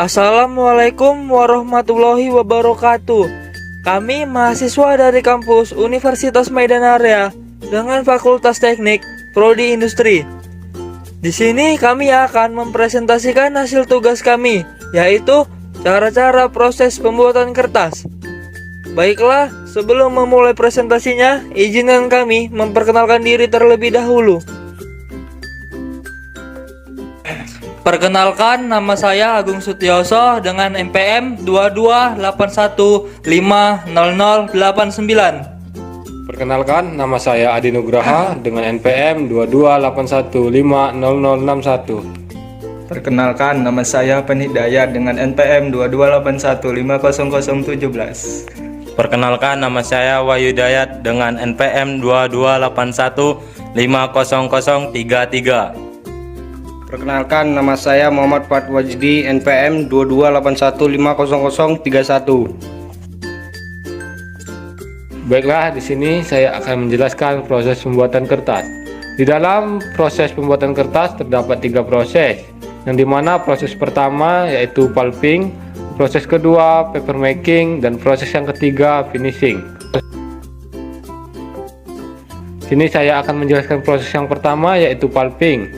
Assalamualaikum warahmatullahi wabarakatuh. Kami mahasiswa dari kampus Universitas Medan Area dengan Fakultas Teknik Prodi Industri. Di sini kami akan mempresentasikan hasil tugas kami, yaitu cara-cara proses pembuatan kertas. Baiklah, sebelum memulai presentasinya, izinkan kami memperkenalkan diri terlebih dahulu. Perkenalkan, nama saya Agung Sutioso dengan NPM 2281500089. Perkenalkan, nama saya Adi Nugraha dengan NPM 2281500061. Perkenalkan, nama saya Penhidayat dengan NPM 2281500017. Perkenalkan, nama saya Wahyu Dayat dengan NPM 2281500033. Perkenalkan, nama saya Muhammad Fatwajdi, NPM 2281500031. Baiklah, di sini saya akan menjelaskan proses pembuatan kertas. Di dalam proses pembuatan kertas terdapat 3 proses, yang dimana proses pertama yaitu pulping, proses kedua paper making, dan proses yang ketiga finishing. Sini saya akan menjelaskan proses yang pertama yaitu pulping.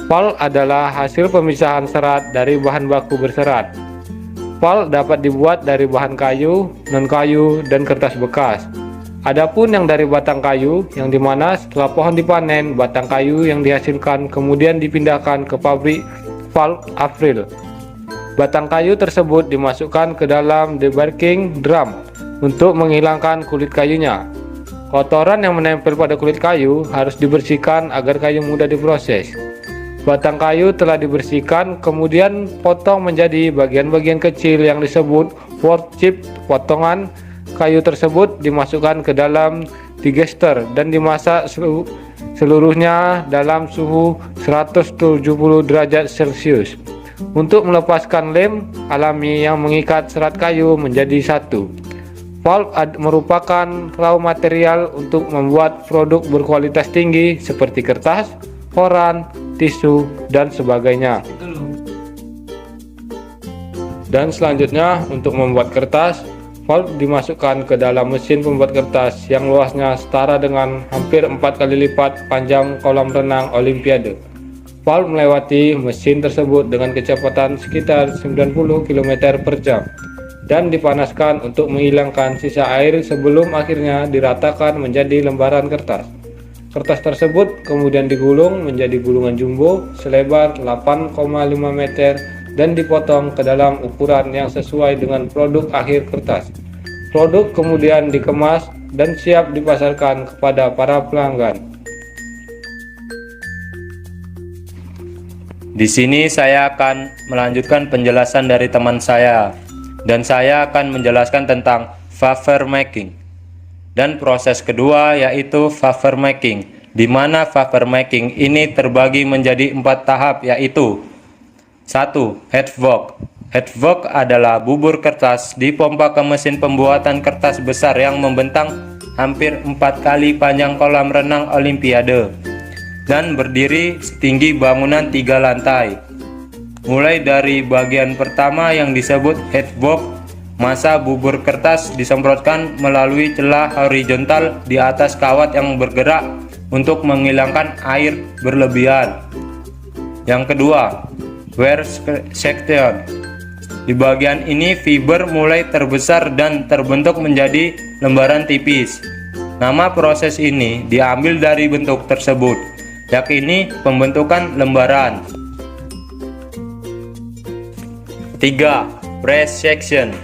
Pulp adalah hasil pemisahan serat dari bahan baku berserat. Pulp dapat dibuat dari bahan kayu, non-kayu, dan kertas bekas. Adapun yang dari batang kayu, yang dimana setelah pohon dipanen, batang kayu yang dihasilkan kemudian dipindahkan ke pabrik pulp April. Batang kayu tersebut dimasukkan ke dalam debarking drum untuk menghilangkan kulit kayunya. Kotoran yang menempel pada kulit kayu harus dibersihkan agar kayu mudah diproses. Batang kayu telah dibersihkan, kemudian potong menjadi bagian-bagian kecil yang disebut wood chip. Potongan kayu tersebut dimasukkan ke dalam digester dan dimasak seluruhnya dalam suhu 170 derajat Celcius untuk melepaskan lem alami yang mengikat serat kayu menjadi satu. Pulp merupakan raw material untuk membuat produk berkualitas tinggi seperti kertas, koran, tisu, dan sebagainya. Dan selanjutnya, untuk membuat kertas, pulp dimasukkan ke dalam mesin pembuat kertas yang luasnya setara dengan hampir 4 kali lipat panjang kolam renang Olimpiade. Pulp melewati mesin tersebut dengan kecepatan sekitar 90 km per jam dan dipanaskan untuk menghilangkan sisa air sebelum akhirnya diratakan menjadi lembaran kertas. Kertas tersebut kemudian digulung menjadi gulungan jumbo selebar 8,5 meter dan dipotong ke dalam ukuran yang sesuai dengan produk akhir kertas. Produk kemudian dikemas dan siap dipasarkan kepada para pelanggan. Di sini saya akan melanjutkan penjelasan dari teman saya, dan saya akan menjelaskan tentang wafer making. Dan proses kedua yaitu wafer making, di mana wafer making ini terbagi menjadi 4 tahap, yaitu 1. Head work. Head work adalah bubur kertas dipompa ke mesin pembuatan kertas besar yang membentang hampir 4 kali panjang kolam renang Olimpiade dan berdiri setinggi bangunan 3 lantai. Mulai dari bagian pertama yang disebut head work, masa bubur kertas disemprotkan melalui celah horizontal di atas kawat yang bergerak untuk menghilangkan air berlebihan. Yang kedua, wear section. Di bagian ini fiber mulai terbesar dan terbentuk menjadi lembaran tipis. Nama proses ini diambil dari bentuk tersebut, yakni pembentukan lembaran. 3. Press section.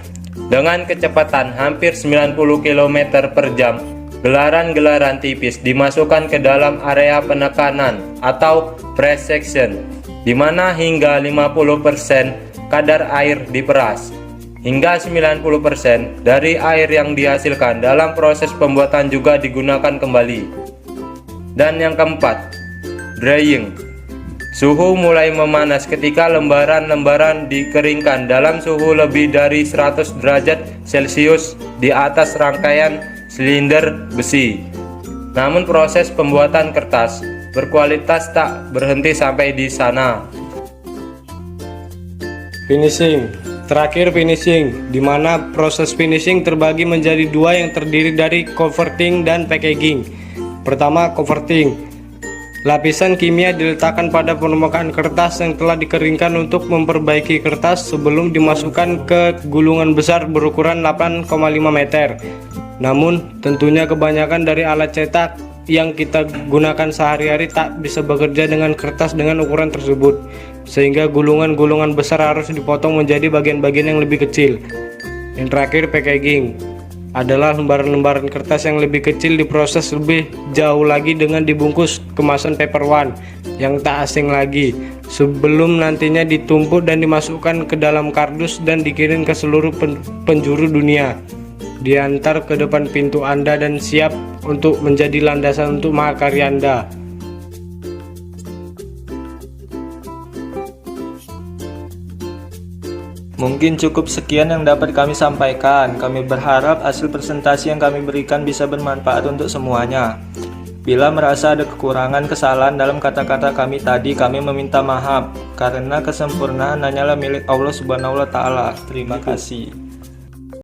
Dengan kecepatan hampir 90 km per jam, gelaran-gelaran tipis dimasukkan ke dalam area penekanan atau press section, di mana hingga 50% kadar air diperas. Hingga 90% dari air yang dihasilkan dalam proses pembuatan juga digunakan kembali. Dan yang keempat, drying. Suhu mulai memanas ketika lembaran-lembaran dikeringkan dalam suhu lebih dari 100 derajat Celcius di atas rangkaian silinder besi. Namun proses pembuatan kertas berkualitas tak berhenti sampai di sana. Finishing. Terakhir finishing, di mana proses finishing terbagi menjadi dua yang terdiri dari converting dan packaging. Pertama, converting. Lapisan kimia diletakkan pada permukaan kertas yang telah dikeringkan untuk memperbaiki kertas sebelum dimasukkan ke gulungan besar berukuran 8,5 meter. Namun, tentunya kebanyakan dari alat cetak yang kita gunakan sehari-hari tak bisa bekerja dengan kertas dengan ukuran tersebut, sehingga gulungan-gulungan besar harus dipotong menjadi bagian-bagian yang lebih kecil. Yang terakhir, packaging adalah lembaran-lembaran kertas yang lebih kecil diproses lebih jauh lagi dengan dibungkus kemasan paper one yang tak asing lagi, sebelum nantinya ditumpuk dan dimasukkan ke dalam kardus dan dikirim ke seluruh penjuru dunia, diantar ke depan pintu Anda dan siap untuk menjadi landasan untuk mahakarya Anda. Mungkin cukup sekian yang dapat kami sampaikan. Kami berharap hasil presentasi yang kami berikan bisa bermanfaat untuk semuanya. Bila merasa ada kekurangan kesalahan dalam kata-kata kami tadi, kami meminta maaf, karena kesempurnaan hanyalah milik Allah Subhanahu wa Ta'ala. Terima kasih.